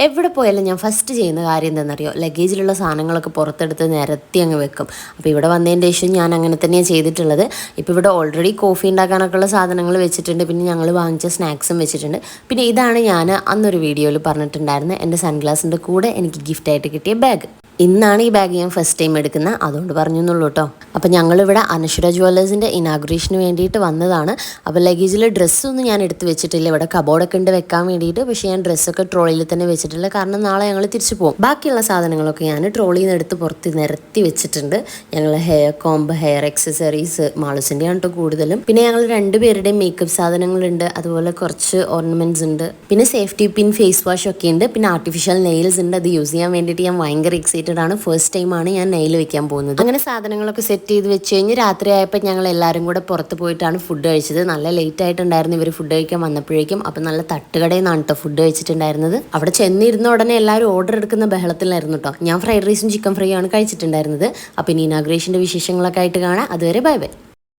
എവിടെ പോയാലും ഞാൻ ഫസ്റ്റ് ചെയ്യുന്ന കാര്യം എന്താണെന്നറിയോ, ലഗേജിലുള്ള സാധനങ്ങളൊക്കെ പുറത്തെടുത്ത് നിരത്തി അങ്ങ് വെക്കും. അപ്പോൾ ഇവിടെ വന്നതിൻ്റെ ശേഷം ഞാൻ അങ്ങനെ തന്നെയാണ് ചെയ്തിട്ടുള്ളത്. ഇപ്പോൾ ഇവിടെ ഓൾറെഡി കോഫി ഉണ്ടാക്കാനൊക്കെ ഉള്ള സാധനങ്ങൾ വെച്ചിട്ടുണ്ട്, പിന്നെ ഞങ്ങൾ വാങ്ങിച്ച സ്നാക്സും വെച്ചിട്ടുണ്ട്. പിന്നെ ഇതാണ് ഞാൻ അന്നൊരു വീഡിയോയിൽ പറഞ്ഞിട്ടുണ്ടായിരുന്നത് എൻ്റെ സൺഗ്ലാസിൻ്റെ കൂടെ എനിക്ക് ഗിഫ്റ്റായിട്ട് കിട്ടിയ ബാഗ്. ഇന്നാണ് ഈ ബാഗ് ഞാൻ ഫസ്റ്റ് ടൈം എടുക്കുന്നത്, അതുകൊണ്ട് പറഞ്ഞു എന്നുള്ളൂ കേട്ടോ. അപ്പോൾ ഞങ്ങളിവിടെ അനശ്വര ജുവല്ലേഴ്സിൻ്റെ ഇനാഗുറേഷന് വേണ്ടിയിട്ട് വന്നതാണ്. അപ്പോൾ ലഗേജിൽ ഡ്രസ്സൊന്നും ഞാൻ എടുത്ത് വെച്ചിട്ടില്ല, ഇവിടെ കബോർഡൊക്കെ ഉണ്ട് വെക്കാൻ വേണ്ടിയിട്ട്. പക്ഷേ ഞാൻ ഡ്രസ്സൊക്കെ ട്രോളിയിൽ തന്നെ വെച്ചിട്ടില്ല, കാരണം നാളെ ഞങ്ങൾ തിരിച്ചു പോകും. ബാക്കിയുള്ള സാധനങ്ങളൊക്കെ ഞാൻ ട്രോളിയിൽ നിന്ന് എടുത്ത് പുറത്ത് നിരത്തി വെച്ചിട്ടുണ്ട്. ഞങ്ങൾ ഹെയർ കോംബ്, ഹെയർ എക്സസറീസ് മാളുസിൻ്റെ ആണ് കേട്ടോ കൂടുതലും. പിന്നെ ഞങ്ങൾ രണ്ടുപേരുടെയും മേക്കപ്പ് സാധനങ്ങളുണ്ട്, അതുപോലെ കുറച്ച് ഓർണമെൻറ്റ്സ് ഉണ്ട്, പിന്നെ സേഫ്റ്റി പിൻ, ഫേസ് വാഷ് ഒക്കെ ഉണ്ട്, പിന്നെ ആർട്ടിഫിഷ്യൽ നെയിൽസ് ഉണ്ട്. അത് യൂസ് ചെയ്യാൻ വേണ്ടിയിട്ട് ഞാൻ ഭയങ്കര എക്സൈറ്റഡ് ആണ്. ഫസ്റ്റ് ടൈമാണ് ഞാൻ നെയിൽ വെക്കാൻ പോകുന്നത്. അങ്ങനെ സാധനങ്ങളൊക്കെ സെറ്റ് ചെയ്ത് വെച്ച് കഴിഞ്ഞ് രാത്രി ആയപ്പോൾ ഞങ്ങൾ എല്ലാവരും കൂടെ പുറത്ത് പോയിട്ടാണ് ഫുഡ് കഴിച്ചത്. നല്ല ലേറ്റ് ആയിട്ടുണ്ടായിരുന്നു ഇവർ ഫുഡ് കഴിക്കാൻ വന്നപ്പോഴേക്കും. അപ്പം നല്ല തട്ടുകടയിൽ നിന്നാണ് കേട്ടോ ഫുഡ് കഴിച്ചിട്ടുണ്ടായിരുന്നത്. അവിടെ ചെന്നിരുന്ന ഉടനെ എല്ലാവരും ഓർഡർ എടുക്കുന്ന ബഹളത്തിലായിരുന്നു കേട്ടോ. ഞാൻ ഫ്രൈഡ് റൈസും ചിക്കൻ ഫ്രൈ ആണ് കഴിച്ചിട്ടുണ്ടായിരുന്നത്. അപ്പം ഇനി ഇനാഗ്രേഷൻ്റെ വിശേഷങ്ങളൊക്കെ ആയിട്ട് കാണാം. അതുവരെ ബൈ ബൈ.